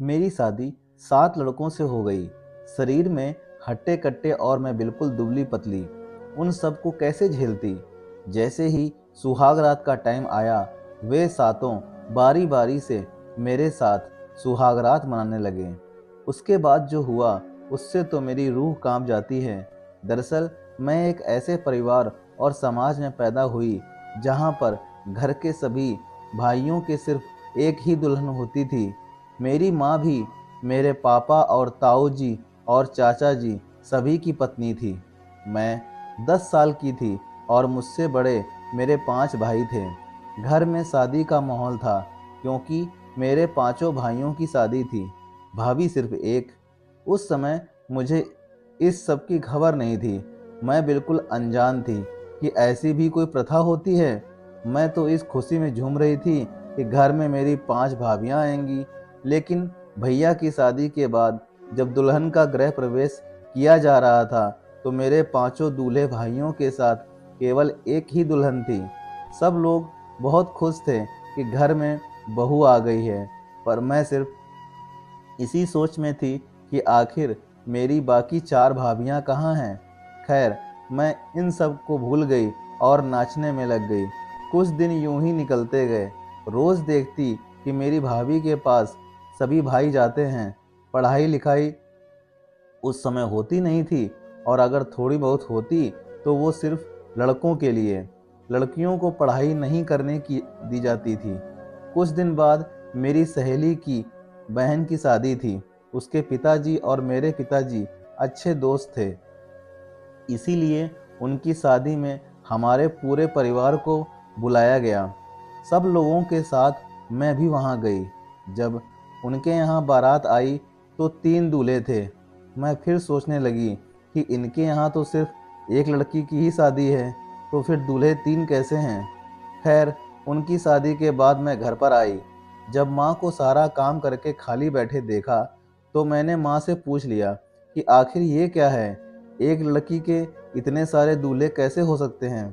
मेरी शादी 7 लड़कों से हो गई। शरीर में हट्टे कट्टे और मैं बिल्कुल दुबली पतली। उन सबको कैसे झेलती। जैसे ही सुहाग रात का टाइम आया, वे सातों बारी बारी से मेरे साथ सुहाग रात मनाने लगे। उसके बाद जो हुआ, उससे तो मेरी रूह कांप जाती है। दरअसल मैं एक ऐसे परिवार और समाज में पैदा हुई जहाँ पर घर के सभी भाइयों के सिर्फ एक ही दुल्हन होती थी। मेरी माँ भी मेरे पापा और ताऊ जी और चाचा जी सभी की पत्नी थी। मैं 10 साल की थी और मुझसे बड़े मेरे 5 भाई थे। घर में शादी का माहौल था क्योंकि मेरे पांचों भाइयों की शादी थी, भाभी सिर्फ एक। उस समय मुझे इस सब की खबर नहीं थी। मैं बिल्कुल अनजान थी कि ऐसी भी कोई प्रथा होती है। मैं तो इस खुशी में झूम रही थी कि घर में मेरी 5 भाभियां आएंगी। लेकिन भैया की शादी के बाद जब दुल्हन का गृह प्रवेश किया जा रहा था, तो मेरे पांचों दूल्हे भाइयों के साथ केवल एक ही दुल्हन थी। सब लोग बहुत खुश थे कि घर में बहू आ गई है, पर मैं सिर्फ इसी सोच में थी कि आखिर मेरी बाकी 4 भाभियां कहाँ हैं। खैर, मैं इन सब को भूल गई और नाचने में लग गई। कुछ दिन यूं ही निकलते गए। रोज देखती कि मेरी भाभी के पास सभी भाई जाते हैं। पढ़ाई लिखाई उस समय होती नहीं थी, और अगर थोड़ी बहुत होती तो वो सिर्फ लड़कों के लिए। लड़कियों को पढ़ाई नहीं करने की दी जाती थी। कुछ दिन बाद मेरी सहेली की बहन की शादी थी। उसके पिताजी और मेरे पिताजी अच्छे दोस्त थे, इसीलिए उनकी शादी में हमारे पूरे परिवार को बुलाया गया। सब लोगों के साथ मैं भी वहां गई। जब उनके यहाँ बारात आई तो 3 दूल्हे थे। मैं फिर सोचने लगी कि इनके यहाँ तो सिर्फ एक लड़की की ही शादी है, तो फिर दूल्हे 3 कैसे हैं। खैर, उनकी शादी के बाद मैं घर पर आई। जब माँ को सारा काम करके खाली बैठे देखा, तो मैंने माँ से पूछ लिया कि आखिर ये क्या है, एक लड़की के इतने सारे दूल्हे कैसे हो सकते हैं।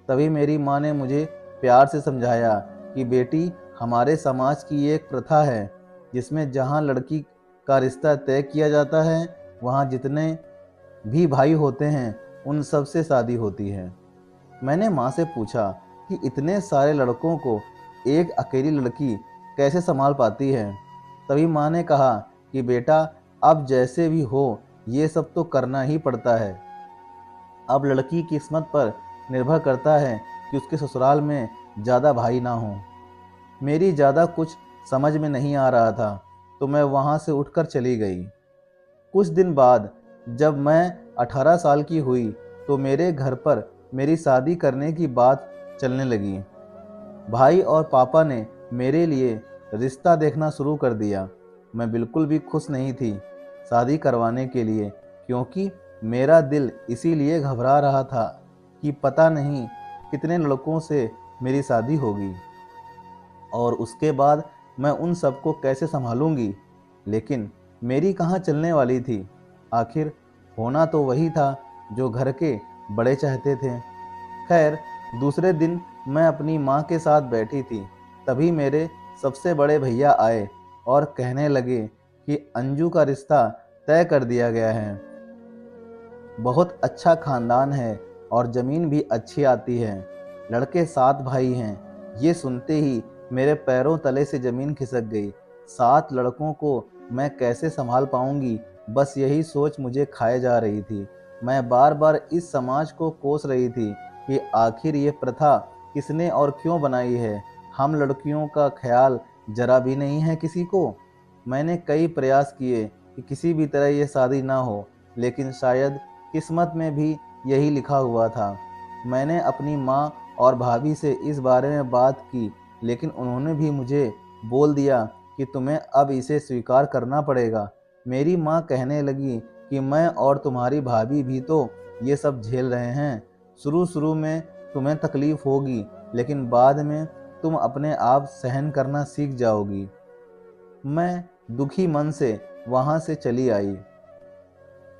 तभी मेरी माँ ने मुझे प्यार से समझाया कि बेटी, हमारे समाज की एक प्रथा है जिसमें जहाँ लड़की का रिश्ता तय किया जाता है, वहाँ जितने भी भाई होते हैं उन सब से शादी होती है। मैंने माँ से पूछा कि इतने सारे लड़कों को एक अकेली लड़की कैसे संभाल पाती है। तभी माँ ने कहा कि बेटा, अब जैसे भी हो, ये सब तो करना ही पड़ता है। अब लड़की की किस्मत पर निर्भर करता है कि उसके ससुराल में ज़्यादा भाई ना हो। मेरी ज़्यादा कुछ समझ में नहीं आ रहा था, तो मैं वहाँ से उठकर चली गई। कुछ दिन बाद जब मैं 18 साल की हुई, तो मेरे घर पर मेरी शादी करने की बात चलने लगी। भाई और पापा ने मेरे लिए रिश्ता देखना शुरू कर दिया। मैं बिल्कुल भी खुश नहीं थी शादी करवाने के लिए, क्योंकि मेरा दिल इसीलिए घबरा रहा था कि पता नहीं कितने लड़कों से मेरी शादी होगी, और उसके बाद मैं उन सबको कैसे संभालूंगी। लेकिन मेरी कहाँ चलने वाली थी। आखिर होना तो वही था जो घर के बड़े चाहते थे। खैर, दूसरे दिन मैं अपनी माँ के साथ बैठी थी। तभी मेरे सबसे बड़े भैया आए और कहने लगे कि अंजू का रिश्ता तय कर दिया गया है। बहुत अच्छा खानदान है और ज़मीन भी अच्छी आती है। लड़के 7 भाई हैं। ये सुनते ही मेरे पैरों तले से ज़मीन खिसक गई। 7 लड़कों को मैं कैसे संभाल पाऊंगी, बस यही सोच मुझे खाए जा रही थी। मैं बार बार इस समाज को कोस रही थी कि आखिर ये प्रथा किसने और क्यों बनाई है। हम लड़कियों का ख्याल जरा भी नहीं है किसी को। मैंने कई प्रयास किए कि किसी भी तरह ये शादी ना हो, लेकिन शायद किस्मत में भी यही लिखा हुआ था। मैंने अपनी माँ और भाभी से इस बारे में बात की, लेकिन उन्होंने भी मुझे बोल दिया कि तुम्हें अब इसे स्वीकार करना पड़ेगा। मेरी माँ कहने लगी कि मैं और तुम्हारी भाभी भी तो ये सब झेल रहे हैं। शुरू शुरू में तुम्हें तकलीफ होगी, लेकिन बाद में तुम अपने आप सहन करना सीख जाओगी। मैं दुखी मन से वहाँ से चली आई।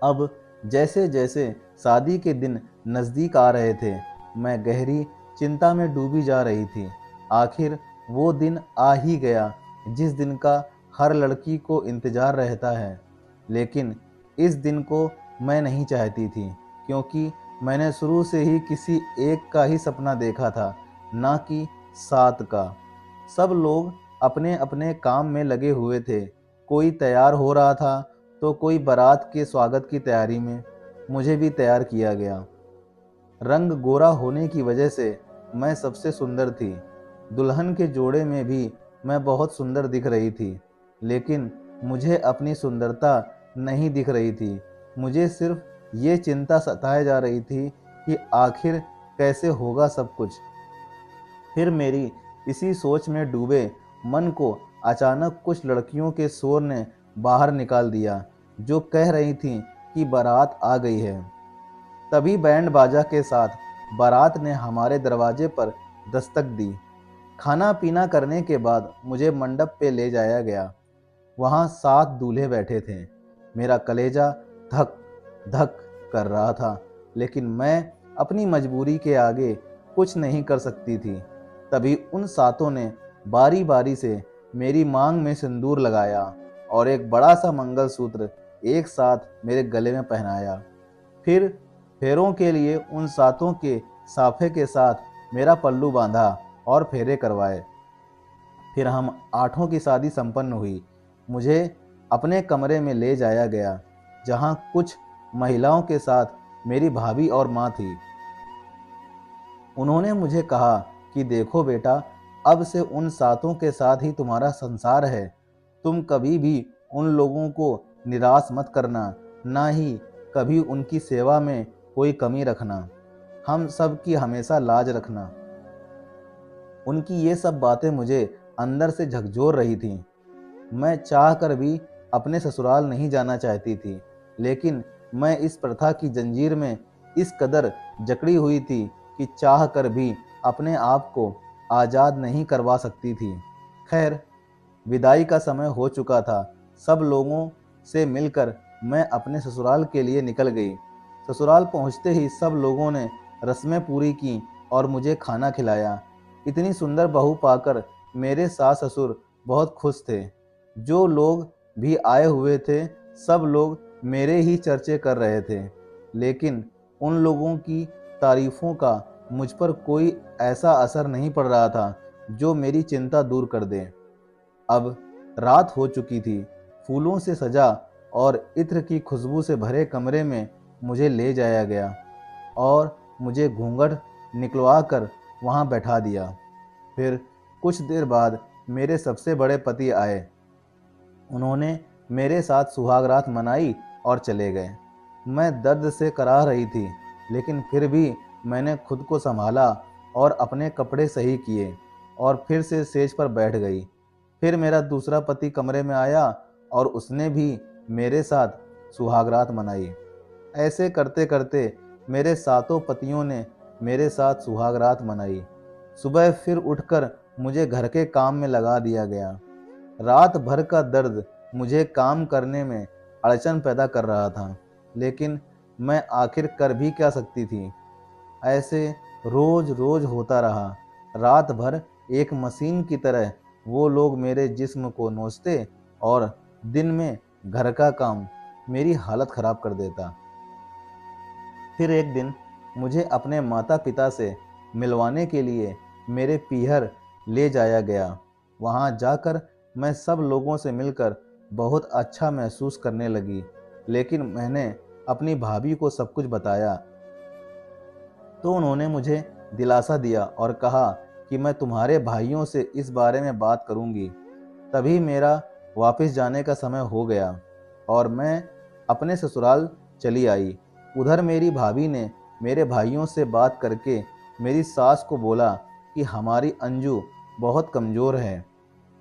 अब जैसे जैसे शादी के दिन नज़दीक आ रहे थे, मैं गहरी चिंता में डूबी जा रही थी। आखिर वो दिन आ ही गया जिस दिन का हर लड़की को इंतज़ार रहता है, लेकिन इस दिन को मैं नहीं चाहती थी, क्योंकि मैंने शुरू से ही किसी एक का ही सपना देखा था, ना कि 7 का। सब लोग अपने अपने काम में लगे हुए थे। कोई तैयार हो रहा था, तो कोई बारात के स्वागत की तैयारी में। मुझे भी तैयार किया गया। रंग गोरा होने की वजह से मैं सबसे सुंदर थी। दुल्हन के जोड़े में भी मैं बहुत सुंदर दिख रही थी, लेकिन मुझे अपनी सुंदरता नहीं दिख रही थी। मुझे सिर्फ ये चिंता सताए जा रही थी कि आखिर कैसे होगा सब कुछ। फिर मेरी इसी सोच में डूबे मन को अचानक कुछ लड़कियों के शोर ने बाहर निकाल दिया, जो कह रही थीं कि बारात आ गई है। तभी बैंड बाजा के साथ बारात ने हमारे दरवाजे पर दस्तक दी। खाना पीना करने के बाद मुझे मंडप पे ले जाया गया। वहाँ 7 दूल्हे बैठे थे। मेरा कलेजा धक धक कर रहा था, लेकिन मैं अपनी मजबूरी के आगे कुछ नहीं कर सकती थी। तभी उन 7 ने बारी बारी से मेरी मांग में सिंदूर लगाया और एक बड़ा सा मंगलसूत्र एक साथ मेरे गले में पहनाया। फिर फेरों के लिए उन 7 के साफे के साथ मेरा पल्लू बांधा और फेरे करवाए। फिर हम 8 की शादी संपन्न हुई। मुझे अपने कमरे में ले जाया गया, जहाँ कुछ महिलाओं के साथ मेरी भाभी और माँ थी। उन्होंने मुझे कहा कि देखो बेटा, अब से उन 7 के साथ ही तुम्हारा संसार है। तुम कभी भी उन लोगों को निराश मत करना, ना ही कभी उनकी सेवा में कोई कमी रखना। हम सब की हमेशा लाज रखना। उनकी ये सब बातें मुझे अंदर से झकझोर रही थीं। मैं चाह कर भी अपने ससुराल नहीं जाना चाहती थी, लेकिन मैं इस प्रथा की जंजीर में इस कदर जकड़ी हुई थी कि चाह कर भी अपने आप को आज़ाद नहीं करवा सकती थी। खैर, विदाई का समय हो चुका था। सब लोगों से मिलकर मैं अपने ससुराल के लिए निकल गई। ससुराल पहुंचते ही सब लोगों ने रस्में पूरी की और मुझे खाना खिलाया। इतनी सुंदर बहू पाकर मेरे सास ससुर बहुत खुश थे। जो लोग भी आए हुए थे, सब लोग मेरे ही चर्चे कर रहे थे, लेकिन उन लोगों की तारीफों का मुझ पर कोई ऐसा असर नहीं पड़ रहा था जो मेरी चिंता दूर कर दे। अब रात हो चुकी थी। फूलों से सजा और इत्र की खुशबू से भरे कमरे में मुझे ले जाया गया और मुझे घूंघट निकलवा कर वहाँ बैठा दिया। फिर कुछ देर बाद मेरे सबसे बड़े पति आए। उन्होंने मेरे साथ सुहागरात मनाई और चले गए। मैं दर्द से कराह रही थी, लेकिन फिर भी मैंने खुद को संभाला और अपने कपड़े सही किए और फिर से सेज पर बैठ गई। फिर मेरा दूसरा पति कमरे में आया और उसने भी मेरे साथ सुहागरात मनाई। ऐसे करते करते मेरे 7 पतियों ने मेरे साथ सुहागरात मनाई। सुबह फिर उठकर मुझे घर के काम में लगा दिया गया। रात भर का दर्द मुझे काम करने में अड़चन पैदा कर रहा था, लेकिन मैं आखिर कर भी क्या सकती थी। ऐसे रोज रोज होता रहा। रात भर एक मशीन की तरह वो लोग मेरे जिस्म को नोचते और दिन में घर का काम मेरी हालत खराब कर देता। फिर एक दिन मुझे अपने माता पिता से मिलवाने के लिए मेरे पीहर ले जाया गया। वहाँ जाकर मैं सब लोगों से मिलकर बहुत अच्छा महसूस करने लगी, लेकिन मैंने अपनी भाभी को सब कुछ बताया तो उन्होंने मुझे दिलासा दिया और कहा कि मैं तुम्हारे भाइयों से इस बारे में बात करूंगी। तभी मेरा वापस जाने का समय हो गया और मैं अपने ससुराल चली आई। उधर मेरी भाभी ने मेरे भाइयों से बात करके मेरी सास को बोला कि हमारी अंजू बहुत कमज़ोर है।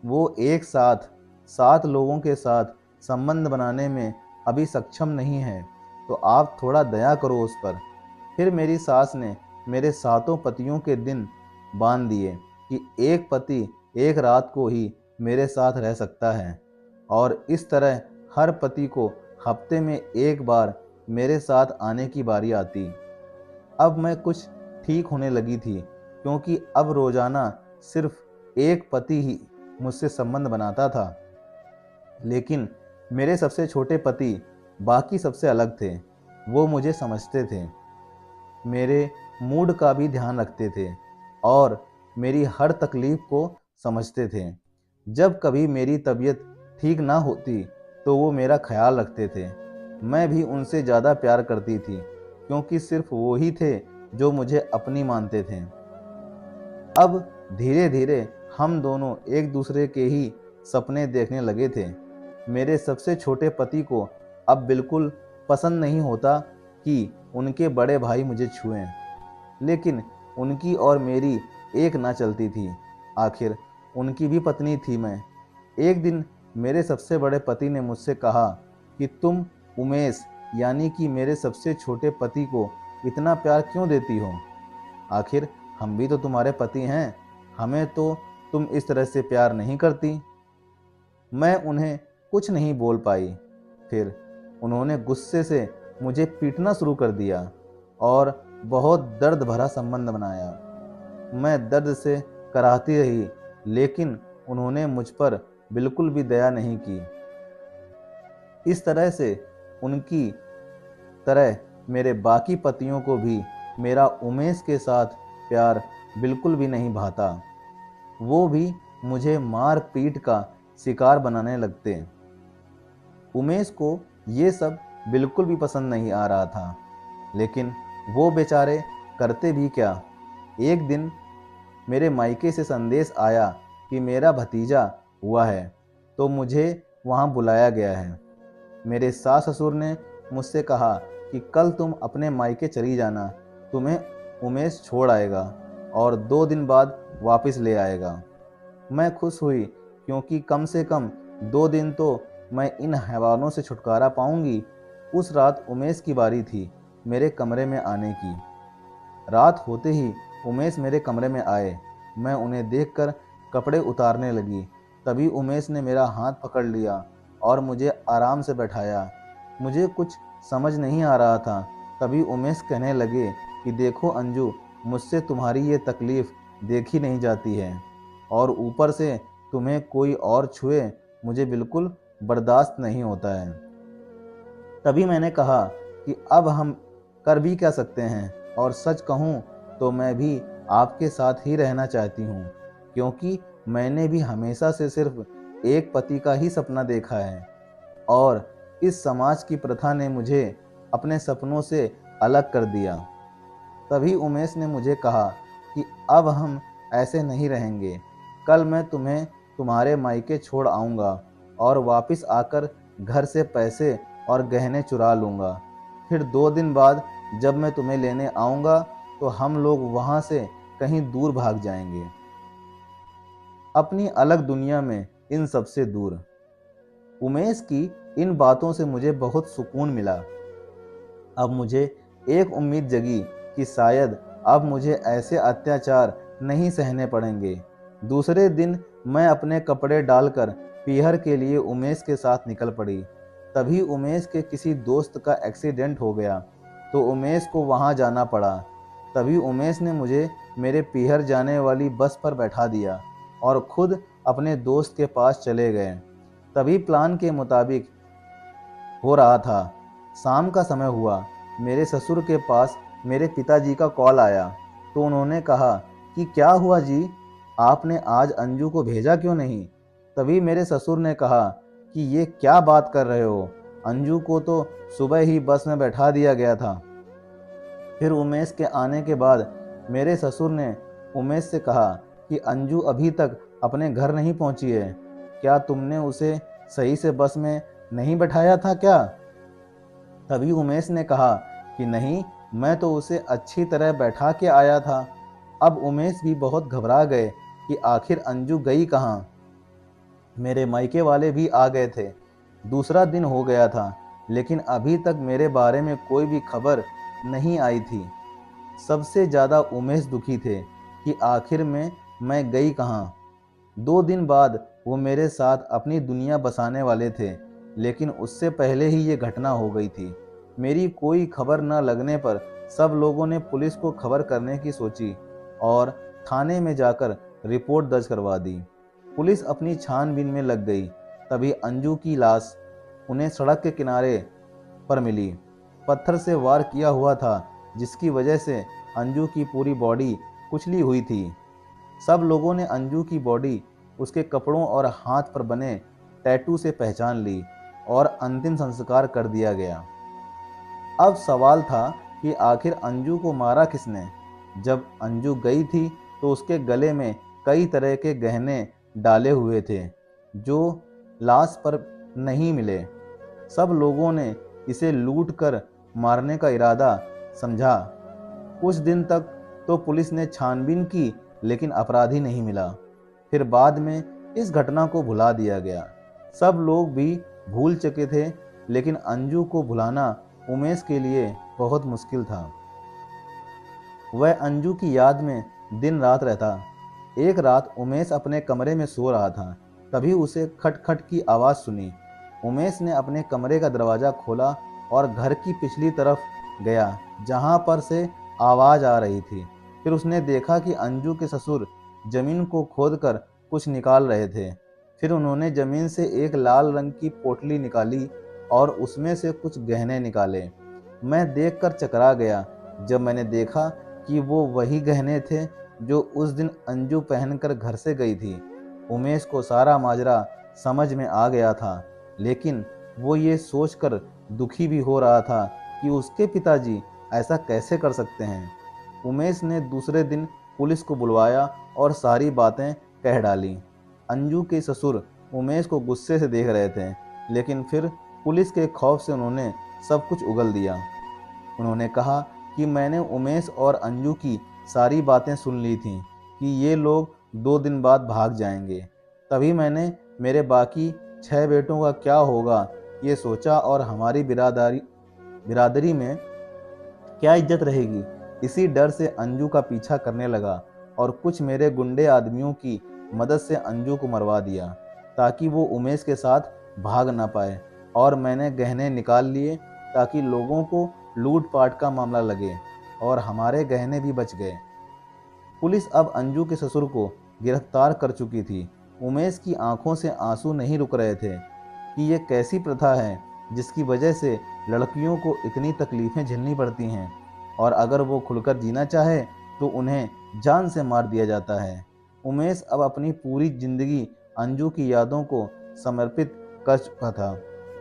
वो एक साथ 7 लोगों के साथ संबंध बनाने में अभी सक्षम नहीं है, तो आप थोड़ा दया करो उस पर। फिर मेरी सास ने मेरे 7 पतियों के दिन बांध दिए कि एक पति एक रात को ही मेरे साथ रह सकता है, और इस तरह हर पति को हफ्ते में एक बार मेरे साथ आने की बारी आती। अब मैं कुछ ठीक होने लगी थी, क्योंकि अब रोजाना सिर्फ एक पति ही मुझसे संबंध बनाता था। लेकिन मेरे सबसे छोटे पति बाकी सबसे अलग थे। वो मुझे समझते थे, मेरे मूड का भी ध्यान रखते थे और मेरी हर तकलीफ को समझते थे। जब कभी मेरी तबीयत ठीक ना होती तो वो मेरा ख्याल रखते थे। मैं भी उनसे ज़्यादा प्यार करती थी क्योंकि सिर्फ वो ही थे जो मुझे अपनी मानते थे। अब धीरे धीरे हम दोनों एक दूसरे के ही सपने देखने लगे थे। मेरे सबसे छोटे पति को अब बिल्कुल पसंद नहीं होता कि उनके बड़े भाई मुझे छुएं, लेकिन उनकी और मेरी एक ना चलती थी। आखिर उनकी भी पत्नी थी मैं। एक दिन मेरे सबसे बड़े पति ने मुझसे कहा कि तुम उमेश यानी कि मेरे सबसे छोटे पति को इतना प्यार क्यों देती हो? आखिर हम भी तो तुम्हारे पति हैं, हमें तो तुम इस तरह से प्यार नहीं करती। मैं उन्हें कुछ नहीं बोल पाई। फिर उन्होंने गुस्से से मुझे पीटना शुरू कर दिया और बहुत दर्द भरा संबंध बनाया। मैं दर्द से कराहती रही, लेकिन उन्होंने मुझ पर बिल्कुल भी दया नहीं की। इस तरह से उनकी तरह मेरे बाकी पतियों को भी मेरा उमेश के साथ प्यार बिल्कुल भी नहीं भाता। वो भी मुझे मार पीट का शिकार बनाने लगते। उमेश को ये सब बिल्कुल भी पसंद नहीं आ रहा था, लेकिन वो बेचारे करते भी क्या। एक दिन मेरे मायके से संदेश आया कि मेरा भतीजा हुआ है, तो मुझे वहाँ बुलाया गया है। मेरे सास ससुर ने मुझसे कहा कि कल तुम अपने मायके चली जाना, तुम्हें उमेश छोड़ आएगा और 2 दिन बाद वापस ले आएगा। मैं खुश हुई क्योंकि कम से कम 2 दिन तो मैं इन हैवानों से छुटकारा पाऊंगी। उस रात उमेश की बारी थी मेरे कमरे में आने की। रात होते ही उमेश मेरे कमरे में आए। मैं उन्हें देखकर कपड़े उतारने लगी। तभी उमेश ने मेरा हाथ पकड़ लिया और मुझे आराम से बैठाया। मुझे कुछ समझ नहीं आ रहा था। तभी उमेश कहने लगे कि देखो अंजू, मुझसे तुम्हारी ये तकलीफ़ देखी नहीं जाती है और ऊपर से तुम्हें कोई और छुए मुझे बिल्कुल बर्दाश्त नहीं होता है। तभी मैंने कहा कि अब हम कर भी क्या सकते हैं, और सच कहूँ तो मैं भी आपके साथ ही रहना चाहती हूँ, क्योंकि मैंने भी हमेशा से सिर्फ एक पति का ही सपना देखा है और इस समाज की प्रथा ने मुझे अपने सपनों से अलग कर दिया। तभी उमेश ने मुझे कहा कि अब हम ऐसे नहीं रहेंगे। कल मैं तुम्हें तुम्हारे मायके छोड़ आऊँगा और वापस आकर घर से पैसे और गहने चुरा लूँगा। फिर 2 दिन बाद जब मैं तुम्हें लेने आऊँगा तो हम लोग वहाँ से कहीं दूर भाग जाएंगे, अपनी अलग दुनिया में, इन सब से दूर। उमेश की इन बातों से मुझे बहुत सुकून मिला। अब मुझे एक उम्मीद जगी कि शायद अब मुझे ऐसे अत्याचार नहीं सहने पड़ेंगे। दूसरे दिन मैं अपने कपड़े डालकर पीहर के लिए उमेश के साथ निकल पड़ी। तभी उमेश के किसी दोस्त का एक्सीडेंट हो गया तो उमेश को वहां जाना पड़ा। तभी उमेश ने मुझे मेरे पीहर जाने वाली बस पर बैठा दिया और खुद अपने दोस्त के पास चले गए। तभी प्लान के मुताबिक हो रहा था। शाम का समय हुआ। मेरे ससुर के पास मेरे पिताजी का कॉल आया तो उन्होंने कहा कि क्या हुआ जी, आपने आज अंजू को भेजा क्यों नहीं? तभी मेरे ससुर ने कहा कि ये क्या बात कर रहे हो, अंजू को तो सुबह ही बस में बैठा दिया गया था। फिर उमेश के आने के बाद मेरे ससुर ने उमेश से कहा कि अंजू अभी तक अपने घर नहीं पहुंची है, क्या तुमने उसे सही से बस में नहीं बैठाया था क्या? तभी उमेश ने कहा कि नहीं, मैं तो उसे अच्छी तरह बैठा के आया था। अब उमेश भी बहुत घबरा गए कि आखिर अंजू गई कहाँ। मेरे मायके वाले भी आ गए थे। दूसरा दिन हो गया था, लेकिन अभी तक मेरे बारे में कोई भी खबर नहीं आई थी। सबसे ज़्यादा उमेश दुखी थे कि आखिर में मैं गई कहाँ। 2 दिन बाद वो मेरे साथ अपनी दुनिया बसाने वाले थे, लेकिन उससे पहले ही ये घटना हो गई थी। मेरी कोई खबर न लगने पर सब लोगों ने पुलिस को खबर करने की सोची और थाने में जाकर रिपोर्ट दर्ज करवा दी। पुलिस अपनी छानबीन में लग गई। तभी अंजू की लाश उन्हें सड़क के किनारे पर मिली। पत्थर से वार किया हुआ था, जिसकी वजह से अंजू की पूरी बॉडी कुचली हुई थी। सब लोगों ने अंजू की बॉडी उसके कपड़ों और हाथ पर बने टैटू से पहचान ली और अंतिम संस्कार कर दिया गया। अब सवाल था कि आखिर अंजू को मारा किसने। जब अंजू गई थी तो उसके गले में कई तरह के गहने डाले हुए थे जो लाश पर नहीं मिले। सब लोगों ने इसे लूट कर मारने का इरादा समझा। कुछ दिन तक तो पुलिस ने छानबीन की, लेकिन अपराधी नहीं मिला। फिर बाद में इस घटना को भुला दिया गया। सब लोग भी भूल चुके थे, लेकिन अंजू को भुलाना उमेश के लिए बहुत मुश्किल था। वह अंजू की याद में दिन रात रहता। एक रात उमेश अपने कमरे में सो रहा था, तभी उसे खटखट की आवाज़ सुनी। उमेश ने अपने कमरे का दरवाज़ा खोला और घर की पिछली तरफ गया, जहां पर से आवाज़ आ रही थी। फिर उसने देखा कि अंजू के ससुर जमीन को खोदकर कुछ निकाल रहे थे। फिर उन्होंने जमीन से एक लाल रंग की पोटली निकाली और उसमें से कुछ गहने निकाले। मैं देखकर चकरा गया जब मैंने देखा कि वो वही गहने थे जो उस दिन अंजू पहनकर घर से गई थी। उमेश को सारा माजरा समझ में आ गया था, लेकिन वो ये सोचकर दुखी भी हो रहा था कि उसके पिताजी ऐसा कैसे कर सकते हैं। उमेश ने दूसरे दिन पुलिस को बुलवाया और सारी बातें कह डाली। अंजू के ससुर उमेश को गुस्से से देख रहे थे, लेकिन फिर पुलिस के खौफ से उन्होंने सब कुछ उगल दिया। उन्होंने कहा कि मैंने उमेश और अंजू की सारी बातें सुन ली थीं कि ये लोग 2 दिन बाद भाग जाएंगे। तभी मैंने मेरे बाकी 6 बेटों का क्या होगा ये सोचा और हमारी बिरादरी में क्या इज्जत रहेगी, इसी डर से अंजू का पीछा करने लगा और कुछ मेरे गुंडे आदमियों की मदद से अंजू को मरवा दिया ताकि वो उमेश के साथ भाग ना पाए। और मैंने गहने निकाल लिए ताकि लोगों को लूटपाट का मामला लगे और हमारे गहने भी बच गए। पुलिस अब अंजू के ससुर को गिरफ्तार कर चुकी थी। उमेश की आंखों से आंसू नहीं रुक रहे थे कि ये कैसी प्रथा है जिसकी वजह से लड़कियों को इतनी तकलीफ़ें झेलनी पड़ती हैं, और अगर वो खुलकर जीना चाहे तो उन्हें जान से मार दिया जाता है। उमेश अब अपनी पूरी ज़िंदगी अंजू की यादों को समर्पित कर चुका था।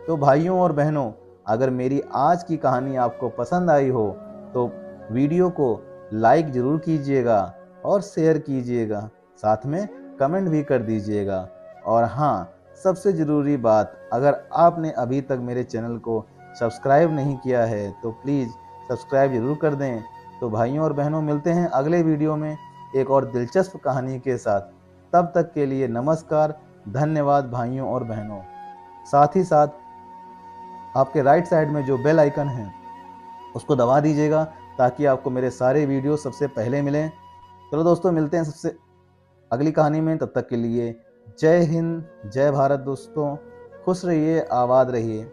तो भाइयों और बहनों, अगर मेरी आज की कहानी आपको पसंद आई हो तो वीडियो को लाइक ज़रूर कीजिएगा और शेयर कीजिएगा, साथ में कमेंट भी कर दीजिएगा। और हाँ, सबसे ज़रूरी बात, अगर आपने अभी तक मेरे चैनल को सब्सक्राइब नहीं किया है तो प्लीज़ सब्सक्राइब ज़रूर कर दें। तो भाइयों और बहनों, मिलते हैं अगले वीडियो में एक और दिलचस्प कहानी के साथ। तब तक के लिए नमस्कार, धन्यवाद भाइयों और बहनों। साथ ही साथ आपके राइट साइड में जो बेल आइकन है उसको दबा दीजिएगा ताकि आपको मेरे सारे वीडियो सबसे पहले मिलें। चलो दोस्तों, मिलते हैं सबसे अगली कहानी में। तब तक के लिए जय हिंद, जय भारत दोस्तों। खुश रहिए, आबाद रहिए।